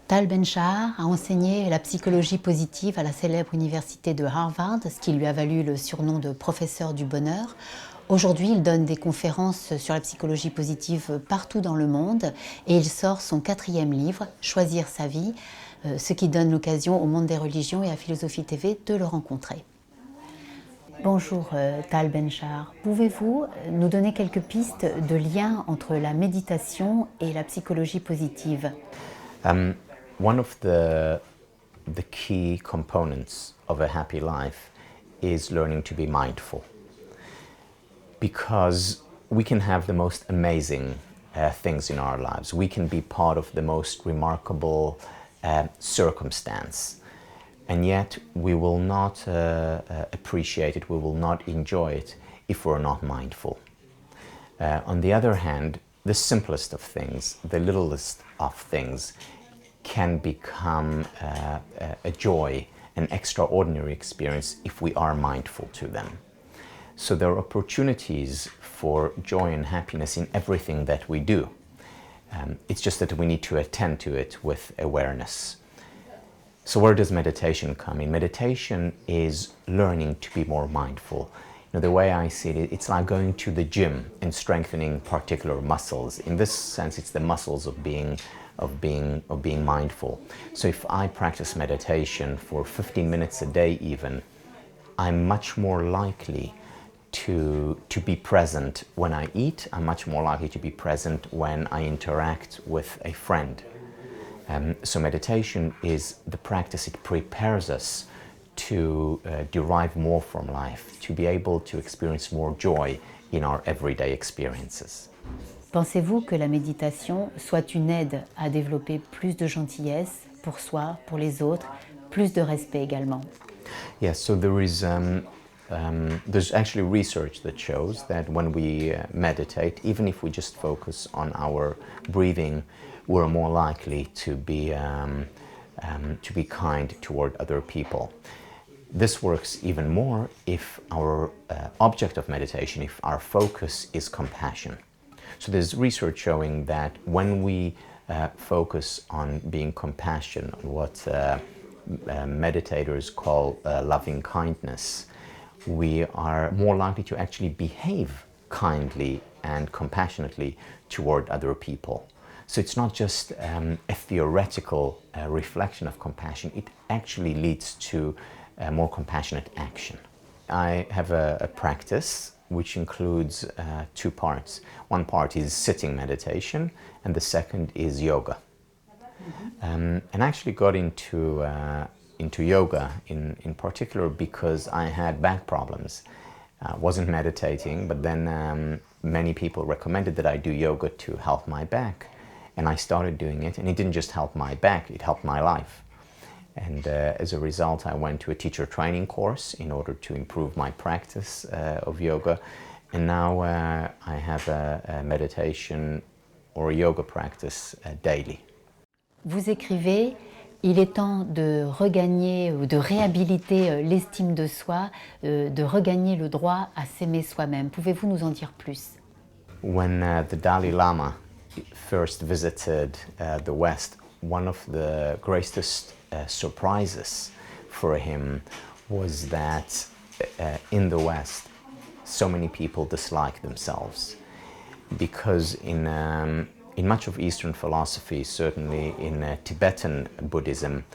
Tal Ben-Shahar a enseigné la psychologie positive à la célèbre université de Harvard, ce qui lui a valu le surnom de professeur du bonheur. Aujourd'hui, il donne des conférences sur la psychologie positive partout dans le monde et il sort son quatrième livre, Choisir sa vie, ce qui donne l'occasion au Monde des religions et à Philosophie TV de le rencontrer. Bonjour Tal Ben-Shahar, pouvez-vous nous donner quelques pistes de lien entre la méditation et la psychologie positive? One of the key components of a happy life is learning to be mindful, because we can have the most amazing things in our lives. We can be part of the most remarkable circumstance, and yet we will not appreciate it, we will not enjoy it if we're not mindful. On the other hand, the simplest of things, the littlest of things, can become a joy, an extraordinary experience if we are mindful to them. So there are opportunities for joy and happiness in everything that we do. It's just that we need to attend to it with awareness. So where does meditation come in? Meditation is learning to be more mindful. You know, the way I see it, it's like going to the gym and strengthening particular muscles. In this sense, it's the muscles of being mindful. So if I practice meditation for 15 minutes a day even, I'm much more likely to be present when I eat. I'm much more likely to be present when I interact with a friend. So meditation is the practice. It prepares us to derive more from life, to be able to experience more joy in our everyday experiences. Pensez-vous que la méditation soit une aide à développer plus de gentillesse pour soi, pour les autres, plus de respect également? Yes, so there's actually research that shows that when we meditate, even if we just focus on our breathing, we're more likely to be kind toward other people. This works even more if our object of meditation, if our focus is compassion. So there's research showing that when we focus on being compassionate, on what meditators call loving kindness, we are more likely to actually behave kindly and compassionately toward other people. So it's not just a theoretical reflection of compassion, it actually leads to more compassionate action. I have a practice which includes two parts. One part is sitting meditation and the second is yoga. And I actually got into yoga in particular because I had back problems. I wasn't meditating, but then many people recommended that I do yoga to help my back. And I started doing it, and it didn't just help my back, it helped my life. And as a result, I went to a teacher training course in order to improve my practice of yoga. And now I have a meditation or a yoga practice daily. Vous écrivez « Il est temps de regagner ou de réhabiliter l'estime de soi, de regagner le droit à s'aimer soi-même ». Pouvez-vous nous en dire plus? When the Dalai Lama first visited the West, one of the greatest surprises for him was that in the West, so many people dislike themselves, because in much of Eastern philosophy, certainly in Tibetan Buddhism,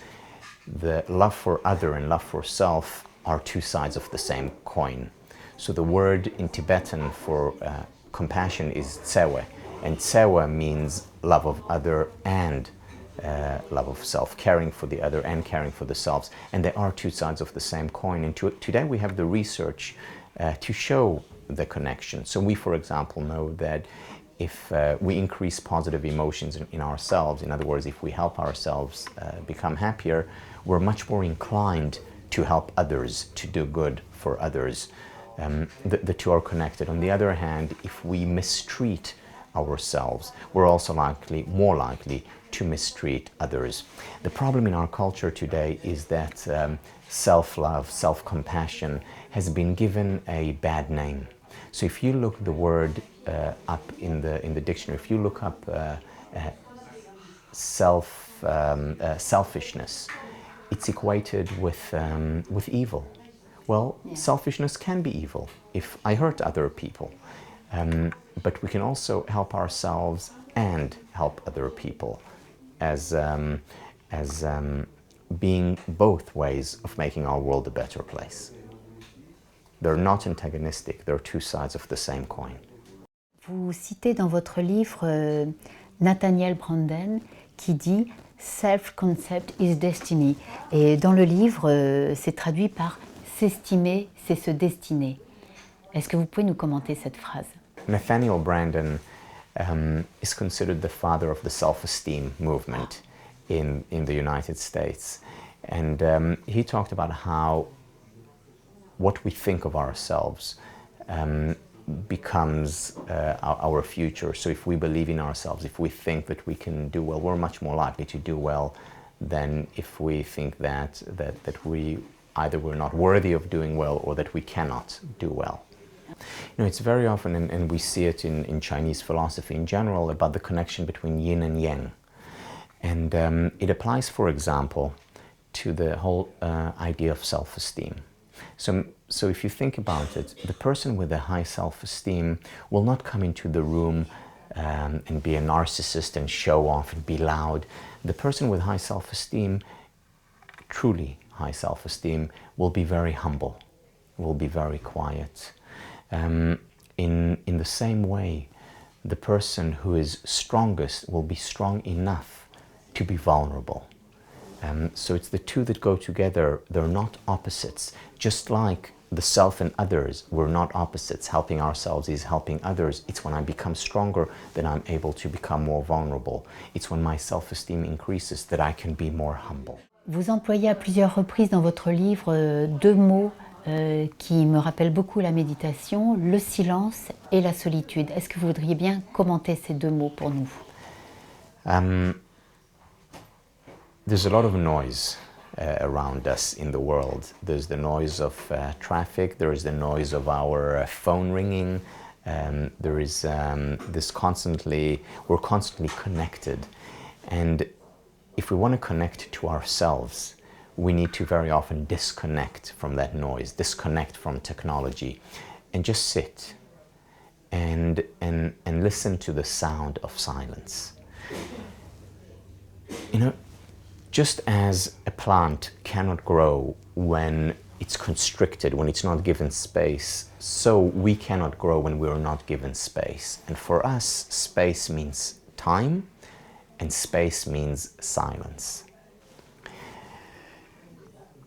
the love for other and love for self are two sides of the same coin. So the word in Tibetan for compassion is tsewe, and tsewe means love of other and love of self, caring for the other and caring for the selves. And they are two sides of the same coin. And today we have the research to show the connection. So we, for example, know that if we increase positive emotions in ourselves, in other words, if we help ourselves become happier, we're much more inclined to help others, to do good for others. The two are connected. On the other hand, if we mistreat ourselves, we're also more likely to mistreat others. The problem in our culture today is that self-love, self-compassion has been given a bad name. So if you look the word up in the dictionary, if you look up selfishness, it's equated with evil. Well, selfishness can be evil if I hurt other people, but we can also help ourselves and help other people as being both ways of making our world a better place. They're not antagonistic, they're two sides of the same coin. Vous citez dans votre livre Nathaniel Branden qui dit « Self-concept is destiny ». Et dans le livre, c'est traduit par « s'estimer, c'est se destiner ». Est-ce que vous pouvez nous commenter cette phrase? Nathaniel Branden is considered the father of the self-esteem movement in the United States. And he talked about how what we think of ourselves becomes our future. So if we believe in ourselves, if we think that we can do well, we're much more likely to do well than if we think that we either we're not worthy of doing well or that we cannot do well. You know, it's very often, and we see it in Chinese philosophy in general, about the connection between yin and yang. And it applies, for example, to the whole idea of self-esteem. So if you think about it, the person with a high self-esteem will not come into the room and be a narcissist and show off and be loud. The person with high self-esteem, truly high self-esteem, will be very humble, will be very quiet. In the same way, the person who is strongest will be strong enough to be vulnerable. So it's the two that go together. They're not opposites. Just like the self and others, we're not opposites. Helping ourselves is helping others. It's when I become stronger that I'm able to become more vulnerable. It's when my self-esteem increases that I can be more humble. Vous employez à plusieurs reprises dans votre livre deux mots qui me rappellent beaucoup la méditation, le silence et la solitude. Est-ce que vous voudriez bien commenter ces deux mots pour nous? There's a lot of noise around us in the world. There's the noise of traffic, there is the noise of our phone ringing, there is we're constantly connected. And if we want to connect to ourselves, we need to very often disconnect from that noise, disconnect from technology, and just sit and listen to the sound of silence. You know, just as a plant cannot grow when it's constricted, when it's not given space, so we cannot grow when we are not given space. And for us, space means time, and space means silence.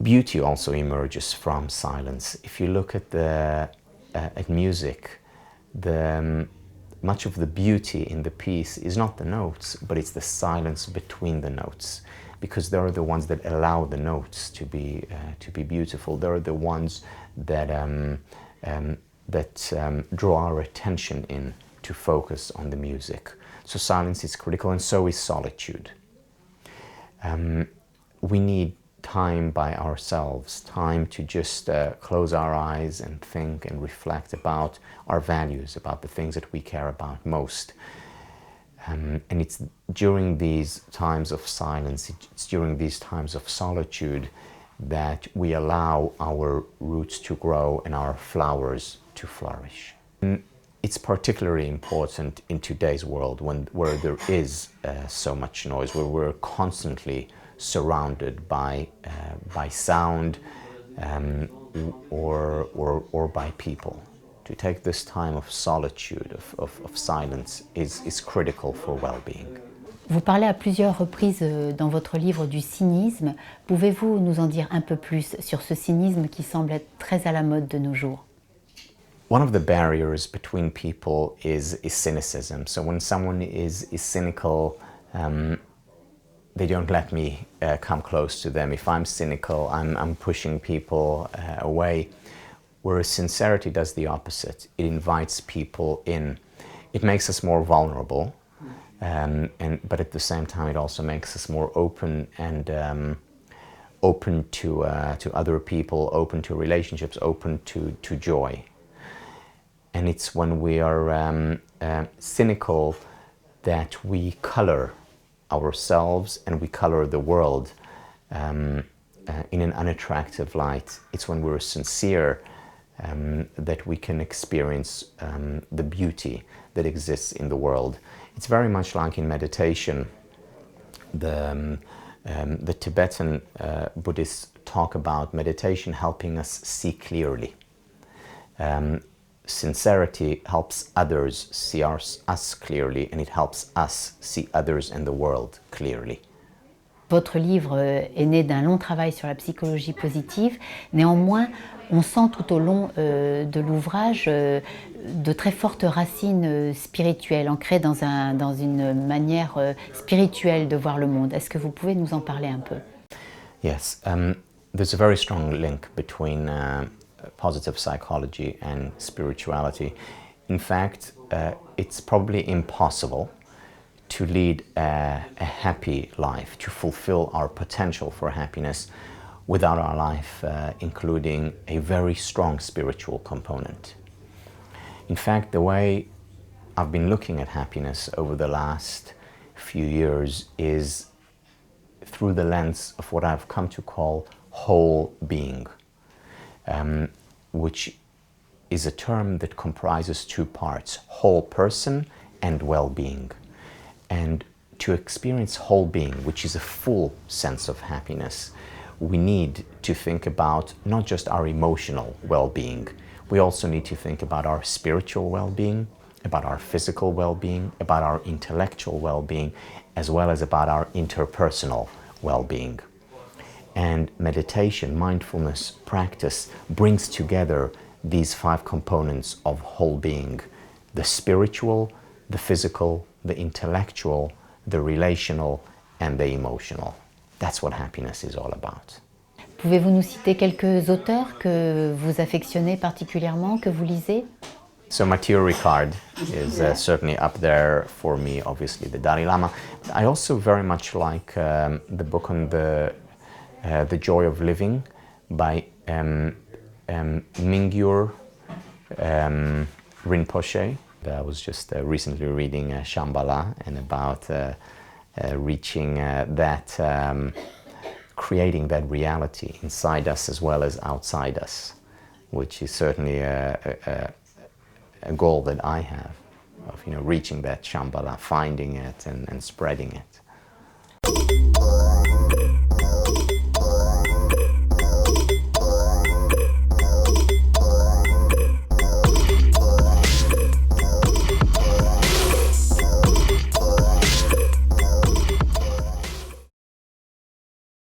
Beauty also emerges from silence. If you look at at music, much of the beauty in the piece is not the notes, but it's the silence between the notes, because they are the ones that allow the notes to be beautiful. They are the ones that draw our attention in to focus on the music. So silence is critical, and so is solitude. We need time by ourselves, time to just close our eyes and think and reflect about our values, about the things that we care about most. And it's during these times of silence, it's during these times of solitude that we allow our roots to grow and our flowers to flourish. And it's particularly important in today's world where there is so much noise, where we're constantly surrounded by sound or by people. To take this time of solitude, of silence, is critical for well-being. Vous parlez à plusieurs reprises dans votre livre du cynisme. Pouvez-vous nous en dire un peu plus sur ce cynisme qui semble être très à la mode de nos jours? One of the barriers between people is cynicism. So when someone is cynical, they don't let me come close to them. If I'm cynical, I'm pushing people away. Whereas sincerity does the opposite. It invites people in. It makes us more vulnerable, but at the same time, it also makes us more open and open to other people, open to relationships, open to joy. And it's when we are cynical that we color ourselves and we color the world in an unattractive light. It's when we're sincere that we can experience the beauty that exists in the world. It's very much like in meditation. The Tibetan Buddhists talk about meditation helping us see clearly. Sincerity helps others see us clearly, and it helps us see others and the world clearly. Votre livre est né d'un long travail sur la psychologie positive. Néanmoins, on sent tout au long de l'ouvrage de très fortes racines spirituelles, ancrées dans une manière spirituelle de voir le monde. Est-ce que vous pouvez nous en parler un peu? Yes, there's a very strong link between positive psychology and spirituality. In fact, it's probably impossible to lead a happy life, to fulfill our potential for happiness without our life including a very strong spiritual component. In fact, the way I've been looking at happiness over the last few years is through the lens of what I've come to call whole being, which is a term that comprises two parts, whole person and well-being. And to experience whole being, which is a full sense of happiness, we need to think about not just our emotional well-being, we also need to think about our spiritual well-being, about our physical well-being, about our intellectual well-being, as well as about our interpersonal well-being. And meditation, mindfulness practice brings together these five components of whole being: the spiritual, the physical, the intellectual, the relational, and the emotional. That's what happiness is all about. Pouvez-vous nous citer quelques auteurs que vous affectionnez particulièrement, que vous lisez? So Mathieu Ricard is certainly up there for me, obviously the Dalai Lama. I also very much like the book on the Joy of Living by Mingyur Rinpoche. I was just recently reading Shambhala and about reaching that, creating that reality inside us as well as outside us, which is certainly a goal that I have, of reaching that Shambhala, finding it and spreading it.